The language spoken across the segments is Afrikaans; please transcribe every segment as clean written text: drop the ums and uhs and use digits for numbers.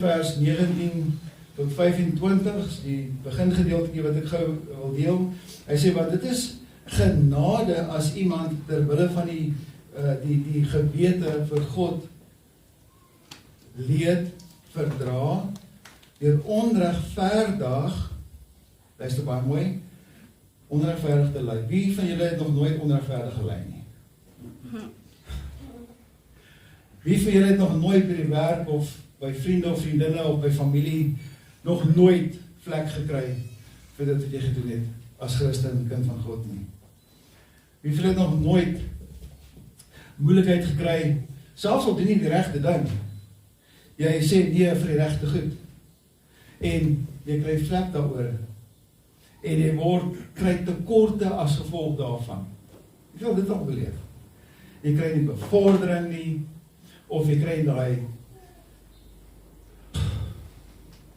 vers 19 tot 25, die begingedeeltjie wat ek gou wil deel. Hy sê, want dit is genade as iemand ter wille van die gewete vir God leed verdra, deur onregverdig, luister baie mooi, onregverdig te ly. Wie van julle het nog nooit onregverdig gely nie? Wie van julle het nog nooit by die werk of by vriende of vriendinne of by familie nog nooit vlek gekry vir dit wat jy gedoen het as Christen, kind van God nie? Wie van julle het nog nooit moeilikheid gekry, selfs al doen nie die regte ding? Jy sê nee vir die regte goed. En jy kry vlek daaroor. En jy kry tekorte as gevolg daarvan. Jy wil dit al beleef. Jy kry nie bevordering nie, of jy kry daai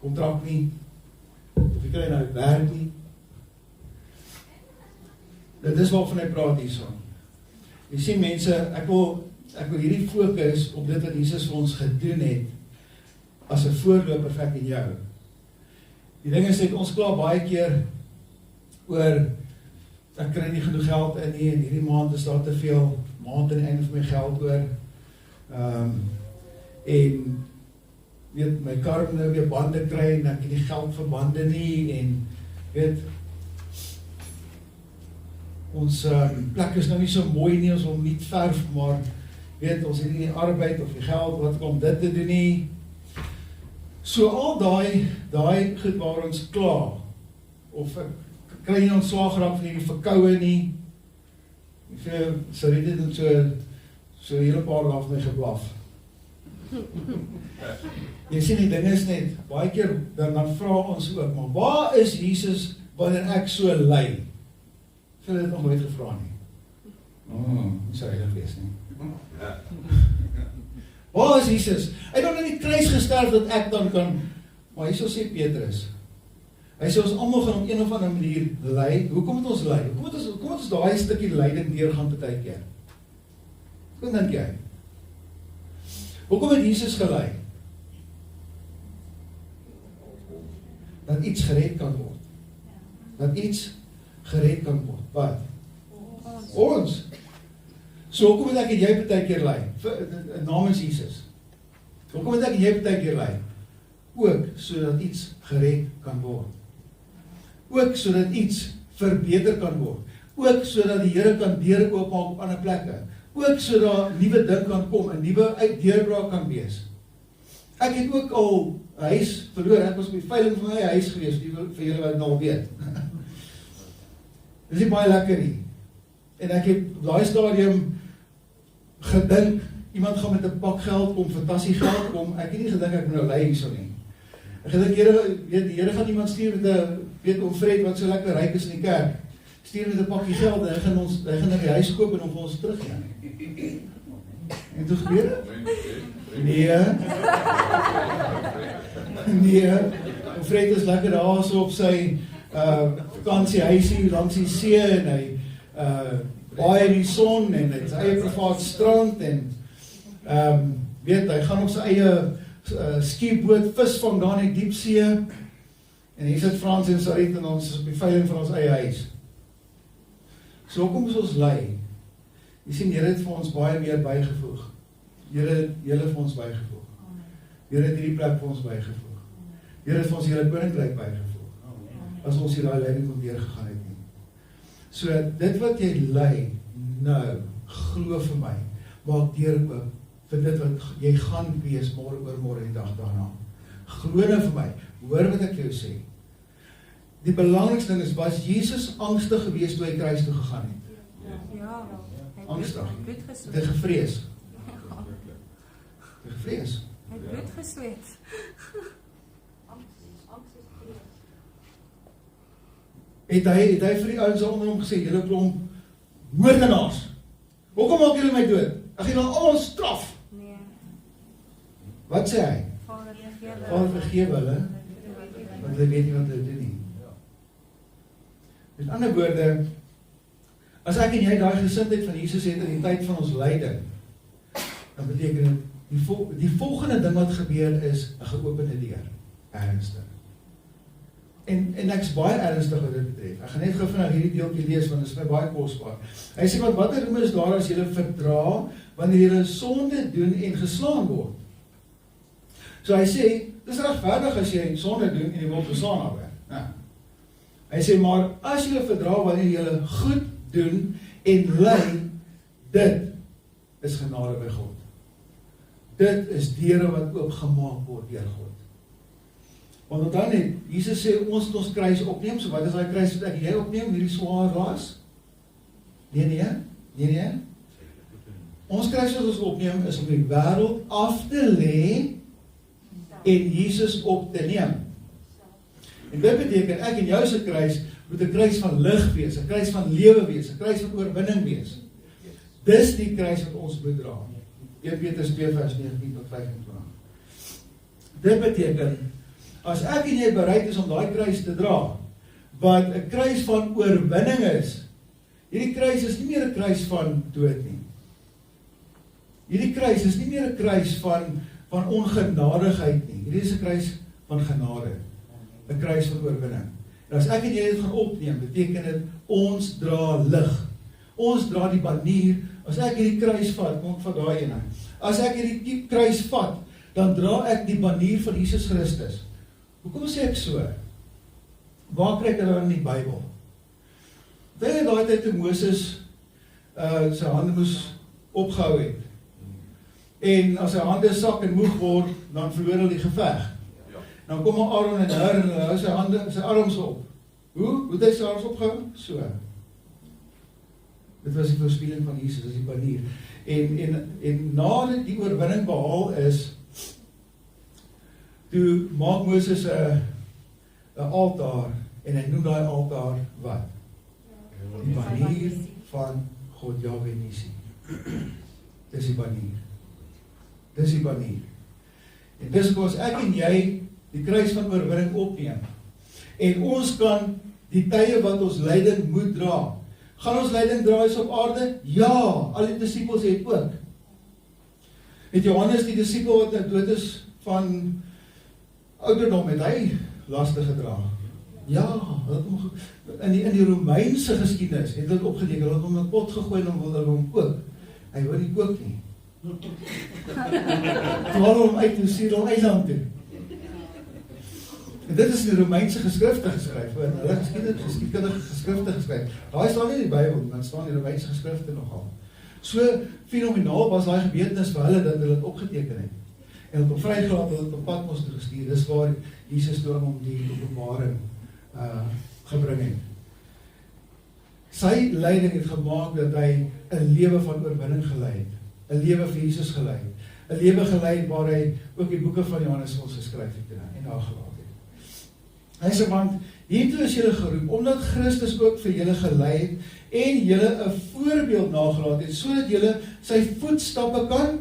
kontrak nie, of jy kry nou werk nie. Dit is waarvan hy praat hierson. Jy sien mense, ek wil hierdie fokus op dit wat Jesus vir ons gedoen het, as 'n voorloper vir in jou. Die ding is net, ons kla baie keer oor, ek kry nie genoeg geld in nie, en hierdie maand is daar te veel maand aan die einde van my geld oor. En weet, my kar moet nou weer bande kry, en ek het nie geld vir bande nie, en weet, ons plek is nou nie so mooi nie, ons wil nie verf, maar weet, ons het nie die arbeid of die geld wat om dit te doen nie. So al daai goed waar ons kla, of ek kry nie ontslaag geraak van hierdie verkoue nie, Sarita het so hele paar dae van my geblaf. Jy sien, die ding is net, baie keer dan vra ons ook, maar waar is Jesus wanneer ek so ly? Ek het dit nog nooit gevra nie. Nie sou heilig wees nie. Waar is Jesus? Hy het dan in die kruis gesterf dat ek dan kan, maar hier sê Petrus, hy sê ons almal gaan op een of ander manier ly. Hoekom moet ons ly? Hoekom moet ons daai stukkie lyding deurgaan partykeer? Hoe dink jy? Hoekom het Jesus gely? Dat iets gered kan word. Dat iets gered kan word. Wat? Ons. So hoekom moet ek en jy partykeer ly? Namens Jesus. Hoekom moet ek en jy partykeer ly? Ook sodat iets gered kan word. Ook sodat iets verbeter kan word. Ook sodat die Here kan deure oopmaak op ander plekke. Ook sodat 'n nuwe ding kan kom, 'n nuwe deurbraak kan wees. Ek het ook al 'n huis verloor, ek was op die veiling van my huis gewees, vir julle wat nou weet. Dis nie baie lekker nie. En ek het op daai stadium gedink, iemand gaan met 'n pak geld kom, fantasie geld kom, ek het nie gedink ek moet nou ly hierso nie. Ek gedink, die Here gaan iemand stuur met 'n, weet om Fred wat so lekker ryk is in die kerk, stuur met 'n pakkie geld, en hy gaan na die huis koop en hom vir ons teruggee. En toe gebeur dit? Nee, Fred is lekker daar so op sy vakansiehuisie langs die see, en hy baie in die son, en hy het sy eie privaat strand, en weet, hy gaan op sy eie skieboot vis vang daar in die diepsee, en hier sit Frans en Sarit, en ons is op die veiling van ons eie huis. So hoekom is ons ly? Jy sien, Here het vir ons baie meer bygevoeg. Here het vir ons bygevoeg. Here het hierdie plek vir ons bygevoeg. Here het vir ons hele koninkryk bygevoeg. As ons hier daai lyding kon deurgegaan het nie. So dit wat jy ly nou, glo vir my, maak deur oop vir dit wat jy gaan wees môre oor môre en die dag daarna. Glo nou vir my, hoor wat ek jou sê. Die belangrikste ding is, was Jesus angstig geweest toe hy kruis toe gegaan het? Ja. Angstig. Het hy gevrees? Het hy gevrees? Hy het bloed gesweet. Het hy vir die ouens onder hom gesê, julle klomp moordenaars, hoekom maak julle my dood? Ek gaan julle almal straf. Nee. Wat sê hy? Vader, vergewe hulle, want hulle weet nie wat hulle doen nie. Met ander woorde, as ek en jy daai gesindheid van Jesus het in die tyd van ons lyding, dan beteken dit die volgende ding wat gebeur is 'n geopende deur, ernstig. En ek is baie ernstig wat dit betref. Ek gaan net gou vinnig hierdie deeltjie lees, want dit is my baie kosbaar. Hy sê, want watter roem is daar as julle verdra, wanneer julle sonde doen en geslaan word? So hy sê, dis regverdig as jy sonde doen en jy word geslaan word. Ja. Hy sê, maar as julle verdra wanneer julle goed doen en ly, dit is genade by God. Dit is deure wat oopgemaak word deur God. Want dan net, Jesus sê, ons moet ons kruis opneem, so wat is daai kruis wat ek jy opneem, hierdie swaar las? Nee. Ons kruis wat ons opneem, is om die wêreld af te lê, en Jesus op te neem. En dit beteken, ek en jou se kruis, moet 'n kruis van lig wees, 'n kruis van lewe wees, 'n kruis van oorwinning wees. Dis die kruis wat ons moet dra. 1 Petrus 2 vers 19 tot 25. Dit beteken, as ek en jy bereid is om daai kruis te dra, wat 'n kruis van oorwinning is, hierdie kruis is nie meer 'n kruis van dood nie. Hierdie kruis is nie meer 'n kruis van ongenadigheid nie. Hierdie is 'n kruis van genade. 'n Kruis van oorwinning. En as ek en jy dit gaan opneem, beteken dit, ons dra lig. Ons dra die banier. As ek hierdie kruis vat, kom ek van daai ene. As ek hierdie kruis vat, dan dra ek die banier van Jesus Christus. Hoekom sê ek so? Waar kry ek hulle in die Bybel? Weet jy daai tyd toe Moses sy hande moes opgehou het? En as sy hande sak en moeg word, dan verloor hulle die geveg. Dan kom Aaron en Hur en hou sy arms op. Hoe het hy sy arms opgehou? So. Dit was die voorspelling van Jesus, dis die banier. En nadat die oorwinning behaal is, toe maak Moses 'n altaar, en hy noem daai altaar wat? Die banier van God Jahwe Nissi. Dis die banier. Dis die banier. En dis hoekom ek en jy die kruis van oorwinning opneem. En ons kan die tye wat ons lyding moet dra. Gaan ons lyding dra is op aarde? Ja, al die disippels het ook. Het Johannes die disipel wat nou dood is van ouderdom, het hy laste gedra? Ja, in die Romeinse geskiedenis het dit opgeteken, hulle het hom in 'n pot gegooi en wilde hom kook. Hy wou nie kook nie. Toe hulle hom uit stuur hom eiland toe. En dit is in die Romeinse geskrifte geskryf, in hulle geskiedkundige geskrifte geskryf. Daai staan nie in die Bybel, maar staan in die Romeinse geskrifte nogal. So fenomenaal was daai gebeurtenis vir hulle dat hulle dit opgeteken het. En het op vrygelaat, hulle het op Patmos toe gestuur. Dis waar Jesus toe hom die openbaring gebring het. Sy lyding het gemaak dat hy 'n lewe van oorwinning gelei het. 'n lewe vir Jesus gelei het. 'n lewe gelei het waar hy ook die boeke van Johannes ons geskryf het en nagelaat het. Hy sê, want hiertoe is julle geroep, omdat Christus ook vir julle gelei het en julle 'n voorbeeld nagelaat het, sodat julle sy voetstappe kan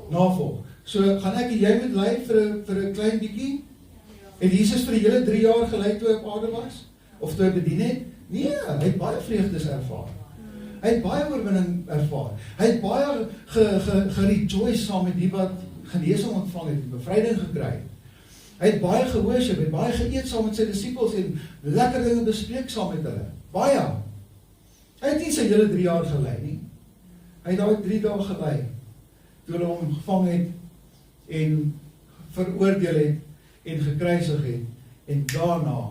navolg. So gaan ek en jy moet lei vir 'n klein bietjie? Het Jesus vir die hele 3 jaar gelei toe hy op aarde was? Of toe hy bedien het? Nee, hy het baie vreugdes ervaar. Hy het baie oorwinning ervaar. Hy het baie gerejoice saam met die wat genesing ontvang het, bevryding gekry. Hy het baie geworship, hy het baie geëet saam met sy disippels en lekker dinge bespreek saam met hulle. Baie. Hy het nie sy hele 3 jaar gelei nie. Hy het daai 3 dae gelei, toe hulle hom gevang het en veroordeel het en gekruisig het, en daarna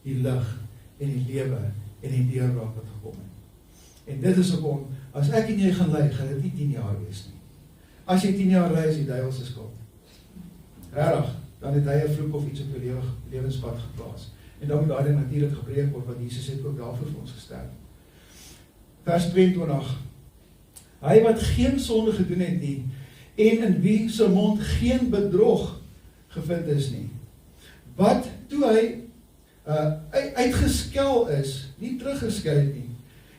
die lig en die lewe en die deurbraak wat gekom het. En dit is hoekom, as ek en jy gaan lei, gaan dit nie 10 jaar wees nie. As jy 10 jaar lei, is die duiwel se skuld. Regtig, dan het hy 'n vloek of iets op jou lewenspad geplaas. En dan moet daai ding natuurlik gebreek word, want Jesus het ook daarvoor vir ons gesterf. Vers 22. Hy wat geen sonde gedoen het nie, en in wie se mond geen bedrog gevind is nie. Wat toe hy uitgeskel is, nie teruggeskel het nie,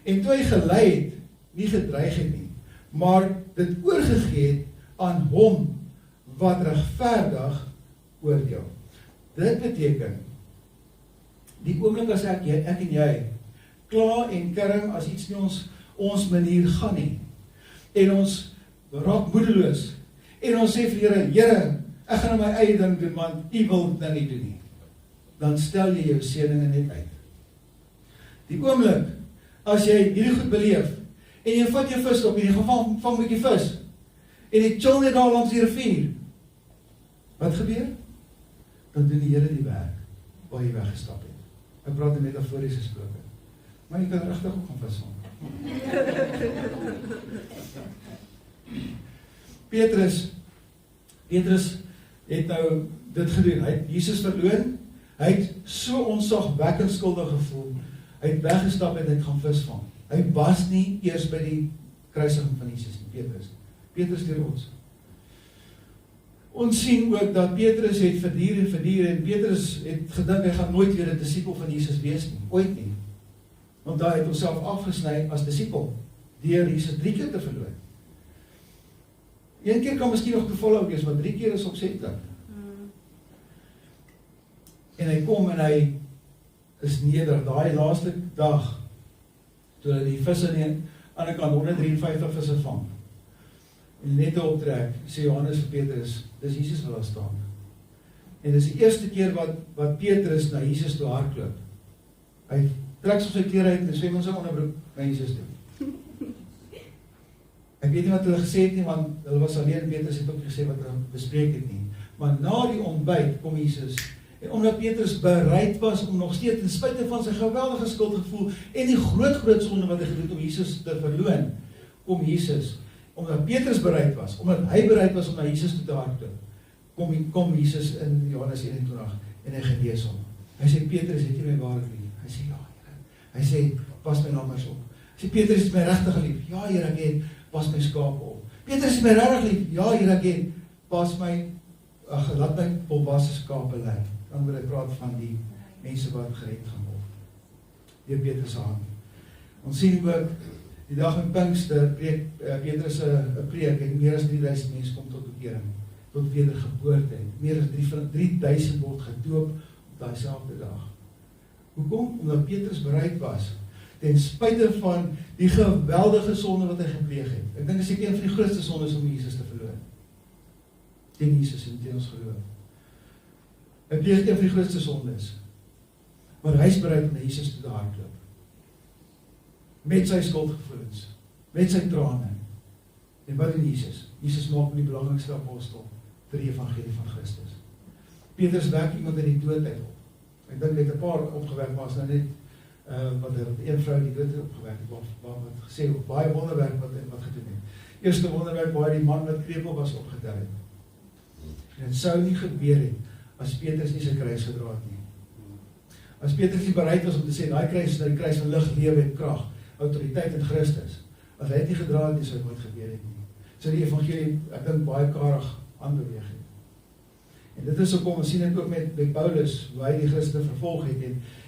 en toe hy gelei het, nie gedreig het nie, maar dit oorgegee het aan hom wat regverdig oordeel. Dit beteken, die oomblik as ek en jy, kla en kerm as iets nie ons manier gaan nie, en ons raak moedeloos, en ons sê vir die Here, Here, ek gaan my eie ding doen, want U wil dit nie doen nie. Dan stel jy jou seëninge net uit. Die oomblik, as jy hierdie goed beleef, en jy vat jou vis op, en jy gaan vang 'n bietjie vis, en jy chill net daar langs die rivier, wat gebeur? Dan doen die Here die werk, waar jy weggestap het. Ek praat in metaforiese gesproke. Maar jy kan regtig ook gaan vis vang. Petrus het nou dit gedoen. Hy het Jesus verloon. Hy het so onsagwekkend skuldig gevoel. Hy het weggestap en hy het gaan vis vang. Hy was nie eers by die kruisiging van Jesus nie, Petrus deur ons. Ons sien ook dat Petrus het verduur en Petrus het gedink hy gaan nooit weer 'n disipel van Jesus wees nie, ooit nie. Want hy het homself afgesny as disipel, deur Jesus 3 keer te verloon. Een keer kan miskien nog toevallig wees, maar 3 keer is opsetlik. En hy kom en hy is nederig, daai laaste dag, toe hy die visse aan die ander kant 153 visse vang. En net optrek, sê Johannes vir Petrus, dis Jesus wat daar staan. En dis die eerste keer wat Petrus na Jesus toe hardloop. Hy trek sy klere uit en swem in sy onderbroek na Jesus toe. Ek weet nie wat hulle gesê het nie, want hulle was alleen, Petrus het ook nie gesê wat hulle bespreek het nie. Maar na die ontbyt kom Jesus, en omdat Petrus bereid was om nog steeds, ten spyte van sy geweldige skuldgevoel, en die groot sonde wat hy gedoen het om Jesus te verloon, kom Jesus, omdat Petrus bereid was, omdat hy bereid was om na Jesus toe te hardloop, kom Jesus in Johannes 21, en hy genees hom. Hy sê, Petrus, het jy my waarlik lief? Hy sê, ja, Here. Hy sê, pas my lammers op. Hy sê, Petrus, het my regtig lief? Ja, Here, ek het, pas my skape op. Petrus, het my regtig lief? Ja, Here, ek het, laat my volwasse skape lei. Dan wil hy praat van die mense wat gered gaan word. Deur Petrus se hand. Ons sien ook, die dag met Pinkster preek Petrus 'n preek en meer as 3000 mense kom tot bekering, tot wedergeboorte. Meer as 3000 word gedoop op daai selfde dag. Hoekom? Omdat Petrus bereid was, ten spyte van die geweldige sonde wat hy gepleeg het. Ek dink dit is een van die grootste sondes om Jesus te verloon. Teen Jesus en teen ons geloof. Hy pleeg een van die grootste sondes. Maar hy is bereid om na Jesus toe te hardloop. Met sy skuldgevoelens, met sy trane. En wat doen Jesus? Jesus maak hom die belangrikste apostel vir die evangelie van Christus. Petrus werk iemand in die dood uit op. Ek dink net 'n paar opgewek, maar as nou net wat een vrou die dood opgewek het, wat gesê op baie wonderwerk wat gedoen het. Eerste wonderwerk waar die man wat krepeel was opgetel het. En het sou nie gebeur het as Petrus nie sy kruis gedra het nie. As Petrus nie bereid was om te sê, daai kruis is die kruis van lig, lewe en krag, autoriteit in Christus. As hy het nie gedra het nie, sou dit nooit gebeur het nie. So die evangelie, ek dink baie karig aanbeweeg het. En dit is hoekom ons sien dit ook met Paulus, hoe hy die Christene vervolg het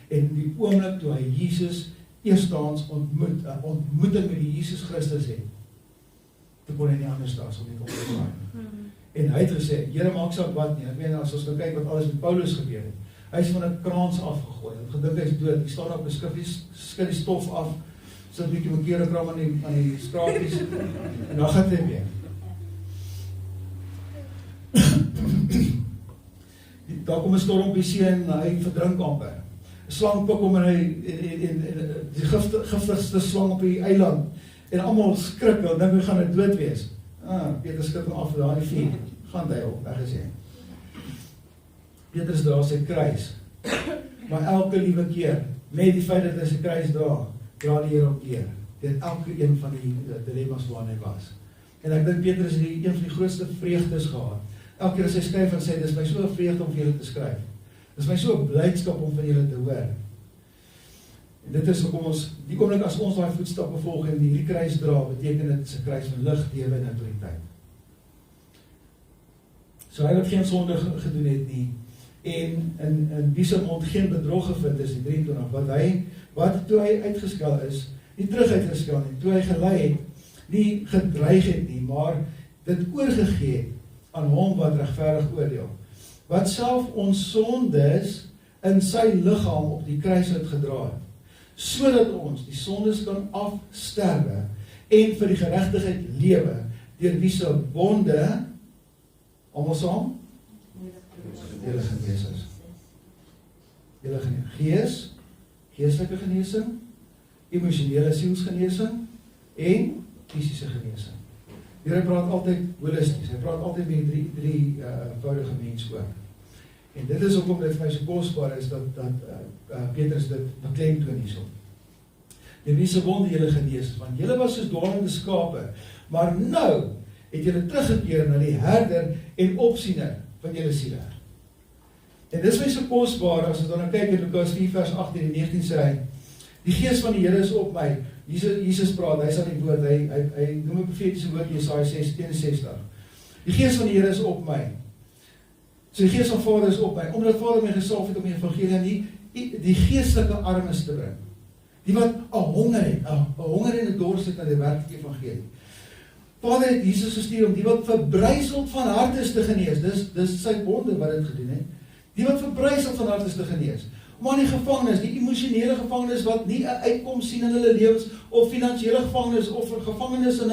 en die oomblik toe hy Jesus eerstens ontmoet, 'n ontmoeting met die Jesus Christus het, toe kon hy nie anders daar as om net op te maak. En hy het gesê, Here, maak saak wat nie. Ek meen, as ons nou kyk wat alles met Paulus gebeur het. Hy is van 'n kraans afgegooi. Hy het gedink hy is dood. Hy staan op 'n skit die stof af, sit 'n bietjie mekaar kram aan die skrapies en dan gaan hy weer. Daar kom 'n storm op die see en hy verdrink amper. 'n Slang pik hom en die giftigste slang op die eiland. En almal skrik, want dink hy gaan hy dood wees. Petrus skrik hom af daar in die vuur. Gaan hy op, weggesê. Petrus dra sy kruis. Maar elke liewe keer, met die feit dat hy sy kruis dra die Here op eer. Deur elke een van die dilemma's waarin hy was. En ek dink Petrus het een van die grootste vreugdes gehad. Elke keer as hy skryf en sê, dis my so 'n vreugde om vir julle te skryf. Dis my so 'n blydskap om van julle te hoor. En dit is hoekom ons, die oomblik as ons daai voetstappe volg en hierdie kruis dra, beteken dit 'n kruis van lig, lewe en autoriteit. So hy wat geen sonde gedoen het nie, en in wie se mond geen bedrog gevind is, die 23, wat toe hy uitgeskel is, nie terug uitgeskel nie, toe hy gelei het, nie gedreig het nie, maar dit oorgegee het aan hom wat regverdig oordeel, wat self ons sondes in sy liggaam op die kruis uitgedra het, sodat ons die sondes kan afsterwe en vir die geregtigheid lewe, deur wie se wonde Almal saam? Julle genees is. Julle gees, geestelike genesing, emosionele sielsgenesing en fisiese genesing. Die Here praat altyd holisties, hy praat altyd met drie eenvoudige mens ook. En dit is hoekom dit vir my so kosbaar is, dat Petrus dit beklemtoon hierso. En wie se wonde julle genees is, want julle was soos dwaalende skape, maar nou het julle teruggekeer na die herder en opsiener van julle siele. En dit is my so kosbaar, as ons dan kyk in Lukas 4 vers 18 en 19 sê hy, die gees van die Here is op my. Jesus praat, hy sal die woord, hy noem 'n profetiese woord, Jesaja 61. Die gees van die Here is op my. So die gees van Vader is op my, omdat Vader my gesalf het om die evangelie aan die geestelike armes te bring. Die wat 'n honger het, 'n honger en 'n dors het na die werklike evangelie. Vader het Jesus gestuur om die wat verbryseld van hart is te genees. Dis sy wonde wat dit gedoen het. Die wat verbryseld van hart is te genees. Maar die gevangenes, die emosionele gevangenes wat nie 'n uitkoms sien in hulle lewens, of finansiële gevangenes, of gevangenes in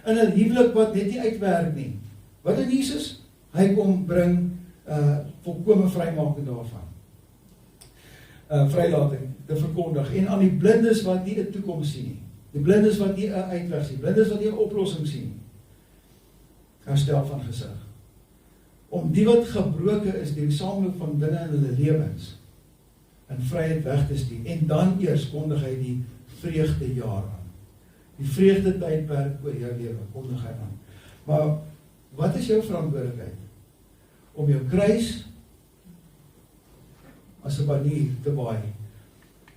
'n huwelik wat net nie uitwerk nie. Wat doen Jesus? Hy kom bring volkome vrymaking daarvan. Vrylating te verkondig. En aan die blindes wat nie 'n toekoms sien nie. Die blindes wat nie 'n uitweg sien, blindes wat nie 'n oplossing sien nie. Herstel van gesig. Om die wat gebroken is deur die sameloop van dinge in hulle lewens in vryheid weg te stuur. En dan eers kondig hy die vreugde jaar aan. Die vreugde tydperk oor jou lewe kondig hy aan. Maar wat is jou verantwoordelikheid? Om jou kruis as 'n banier te baai.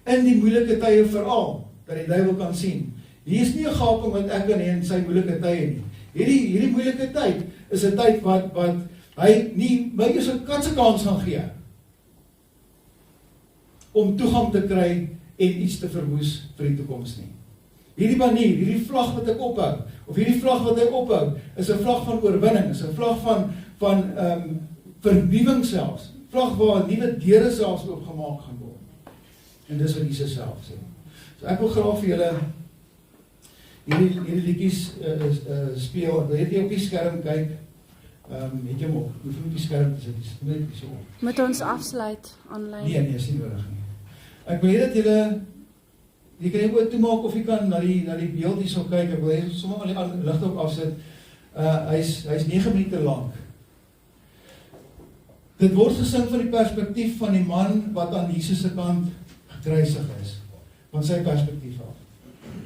In die moeilike tye veral, dat die duiwel kan sien. Hier is nie 'n gaping wat ek kan hê in sy moeilike tye nie. Hierdie moeilike tyd is 'n tyd wat hy nie my eens 'n katse kans gaan gee om toegang te kry en iets te verwoes vir die toekoms nie. Hierdie banier, hierdie vlag wat ek ophou, of hierdie vlag wat hy ophou, is 'n vlag van oorwinning, is 'n vlag van vernuwing selfs, vlag waar nuwe deure selfs oopgemaak gaan word. En dis wat Jesus self sê. So ek wil graag vir julle hierdie liedjies speel. Ek wil net op die skerm kyk. Het jy hom op? Hoef nie op die skerm te sit, net so op. Moet ons afsluit online? Nee, is nie nodig nie. Ek wil hê dat jy kan jy oor toemaak of jy kan na die beeld hier so kyk. Ek wil hê sommer al die ligte op afsit. Hy's 9 minute lank. Dit word gesing van die perspektief van die man wat aan Jesus se kant gekruisig is, van sy perspektief af.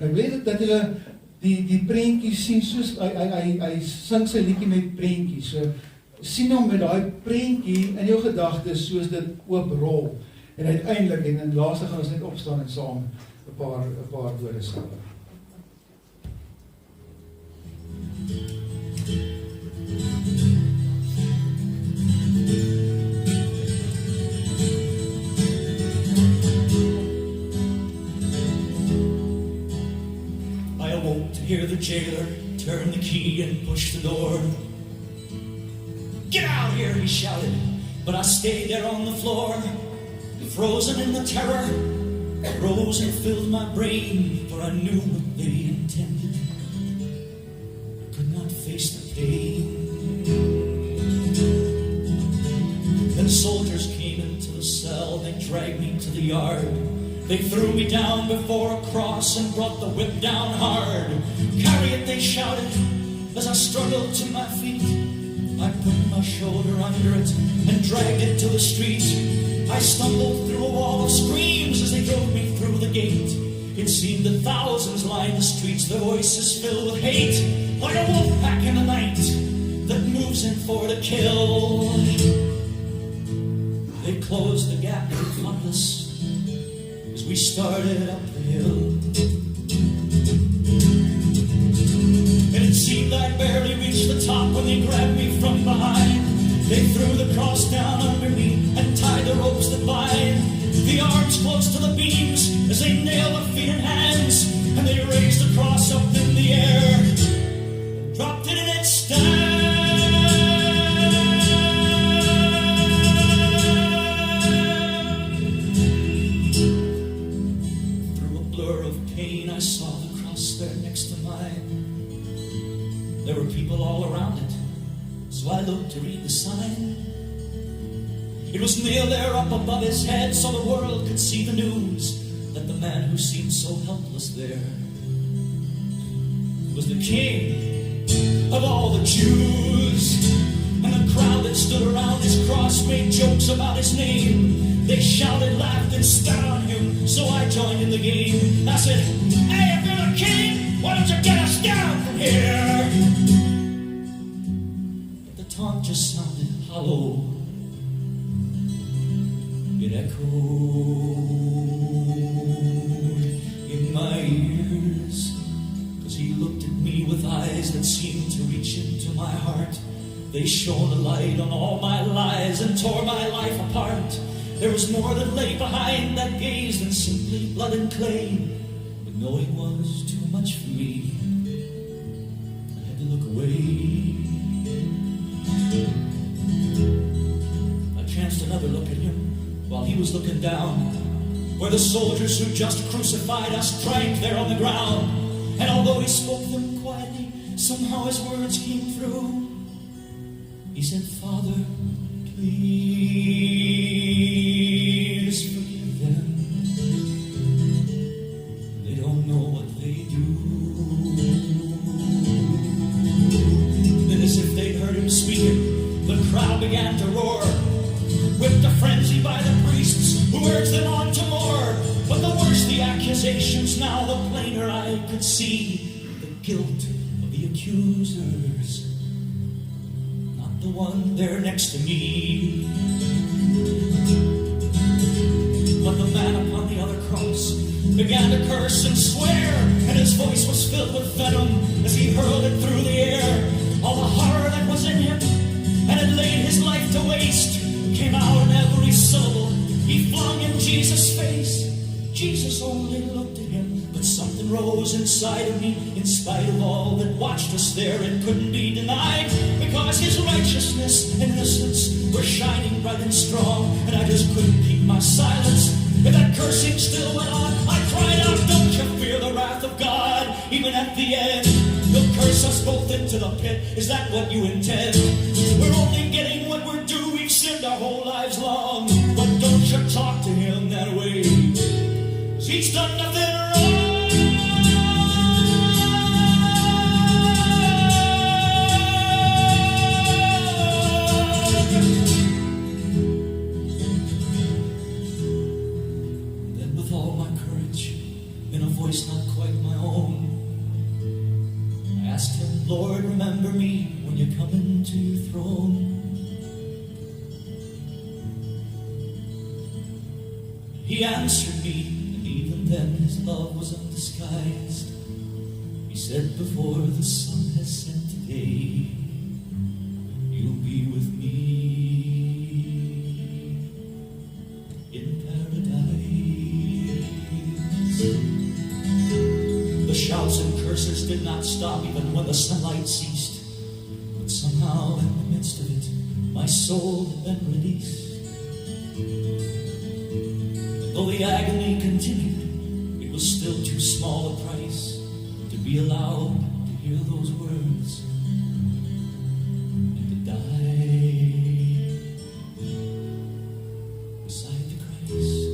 Ek weet dat julle die prentjies sien, soos hy sing sy liedjie met prentjies, so sien hom met daai prentjie in jou gedagtes soos dit ooprol, en uiteindelik, en in laaste gaan ons net opstaan en saam 'n paar woorde sing. Hear the jailer turn the key and push the door. "Get out here," he shouted, but I stayed there on the floor, frozen in the terror that rose and filled my brain, for I knew what they intended. I could not face the pain. Then soldiers came into the cell, they dragged me to the yard. They threw me down before a cross and brought the whip down hard. "Carry it," they shouted, as I struggled to my feet. I put my shoulder under it and dragged it to the street. I stumbled through a wall of screams as they drove me through the gate. It seemed that thousands lined the streets, their voices filled with hate, like a wolf pack in the night that moves in for the kill. They closed the gap in front of us as we started up the hill. And it seemed I barely reached the top when they grabbed me from behind. They threw the cross down under me and tied the ropes that bind the arms close to the beams as they nailed the feet and hands, and they raised the cross up in the air, dropped it in its stand. I saw the cross there next to mine. There were people all around it, so I looked to read the It was nailed there up above his head so the world could see the news that the man who seemed so helpless there was the King of all the Jews. And the crowd that stood around his cross made jokes about his name. They shouted, laughed, and spat on him, so I joined in the game. I said, hey, if you're the King, why don't you get us down from here? But the taunt just sounded hollow. It echoed in my ears, 'cause he looked at me with eyes that seemed to reach into my heart. They shone a light on all my lies and tore my life apart. There was more that lay behind that gaze than simply blood and clay. But knowing was too much for me. I had to look away. I chanced another look at him while he was looking down, where the soldiers who just crucified us drank there on the ground. And although he spoke them quietly, somehow his words came through. He said, Father, please forgive them. They don't know what they do. Then as if they'd heard him speaking, the crowd began to roar, whipped to frenzy by the priests who urged them on to more. But the worse the accusations, now the plainer I could see the guilt of the accusers, not the one there next to me. But the man upon the other cross began to curse and swear, and his voice was filled with venom as he hurled it through the air. All the horror that was in him and had laid his life to waste came out in every syllable he flung in Jesus' face. Jesus only looked at him, but something rose inside of me. In spite of all that watched us there, it couldn't be denied, because his righteousness and innocence were shining bright and strong, and I just couldn't keep my silence. If that cursing still went on, I cried out, don't you fear the wrath of God? Even at the end, he'll curse us both into the pit. Is that what you intend? We're only getting what we're due. We've sinned our whole lives long. But don't you talk to him that way, 'cause he's done nothing wrong. Then with all my courage, in a voice not quite my own, I asked him, Lord, remember me when you come into your throne. He answered me, and even then his love was undisguised. He said, before the sun has set today, you'll be with me in paradise. The shouts and curses did not stop even when the sunlight ceased. But somehow in the midst of it, my soul had been released. Though the agony continued, it was still too small a price to be allowed to hear those words and to die beside the Christ.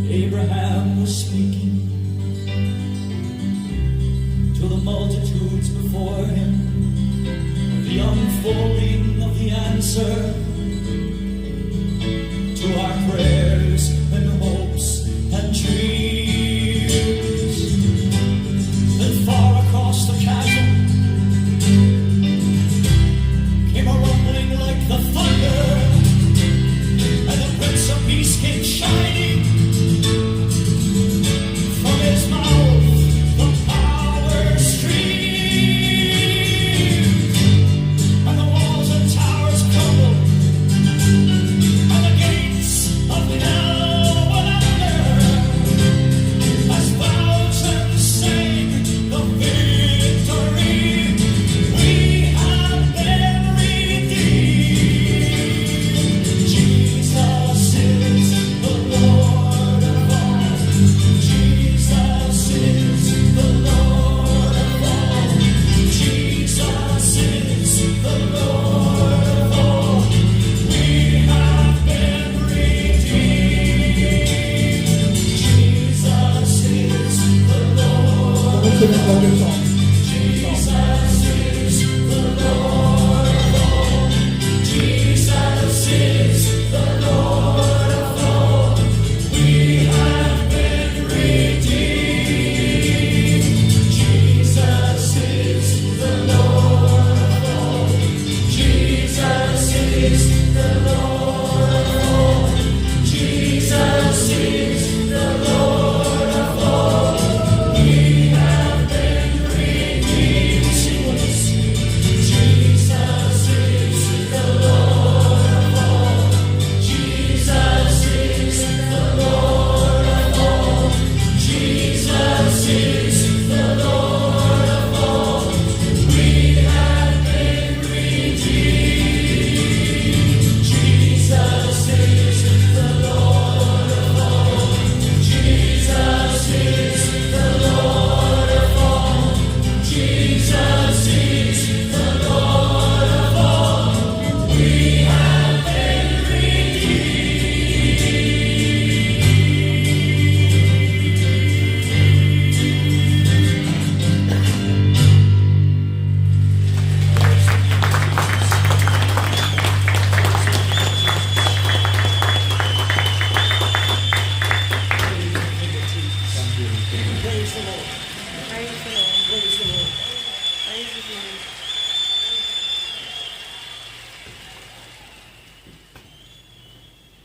Abraham was speaking to the multitudes before him, the unfolding of the answer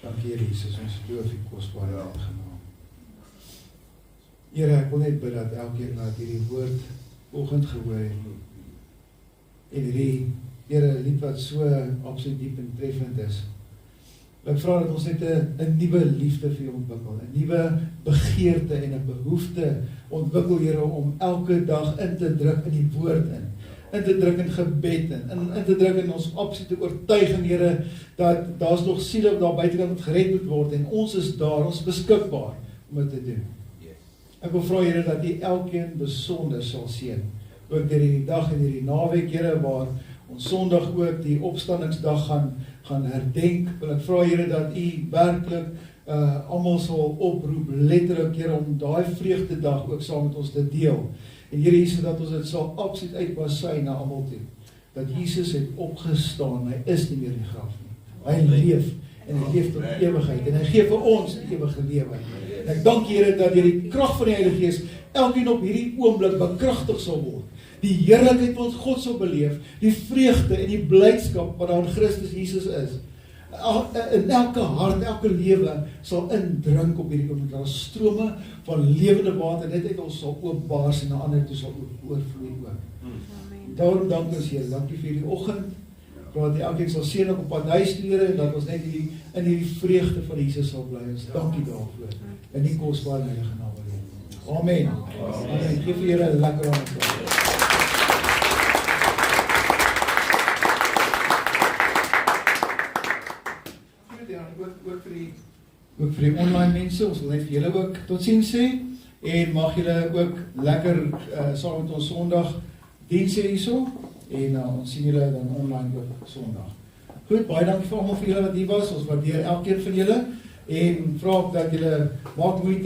Dankie Here Jesus, ons loof U kosbare naam. Here, ek wil net bid dat elkeen wat hierdie woord oggend gehoor het, en hierdie Here lied wat so absoluut diep en treffend is. Ek vra dat ons net 'n nuwe liefde vir U ontwikkel, 'n nuwe begeerte en 'n behoefte ontwikkel, Here, om elke dag in te druk in die woord in te druk in gebed in te druk in ons absolute oortuiging, Here, dat daar's nog siele wat daar buitekant wat gered moet word en ons is daar, ons beskikbaar om dit te doen. Ek wil vra, Here, dat U elkeen besonder sal seën, ook deur hierdie dag en hierdie naweek, Here, waar ons Sondag ook die opstandingsdag gaan herdenk. Wil ek vra, Here, dat U werklik almal sal oproep, letterlik, Here, om daai vreugdedag ook saam met ons te deel. En Here Jesus, dat ons dit sal absoluut uitbasy na almal toe. Dat Jesus het opgestaan, hy is nie meer in die graf nie. Hy leef en hy leef tot ewigheid en hy gee vir ons die ewige lewe. En ek dank Here dat deur die krag van die Heilige Gees elkeen op hierdie oomblik bekragtig sal word. Die heerlikheid wat ons God sal beleef, die vreugde en die blydskap wat daar in Christus Jesus is. In elke hart, elke lewe sal indrink op hierdie oomblik. Daar strome van lewende water net uit ons sal oopbaars en na ander toe sal oorvloei ook. Daarom dank ons Here, dankie vir hierdie oggend. Dat elkeen sal seën op pad huis toe, Here, en dat ons net in hierdie vreugde van Jesus sal bly. Ons dankie daarvoor. In die kosbare heilige naam. Amen. Amen. Geef vir Here 'n lekker aand. Ook vir die online mense, ons wil net vir julle ook totsiens sê, en mag julle ook lekker saam met ons Sondag diens hierso, en ons sien julle dan online ook Sondag. Goed, baie dankie vir almal vir julle wat hier was, ons waardeer elkeen van julle, en vra ook dat julle maak moeite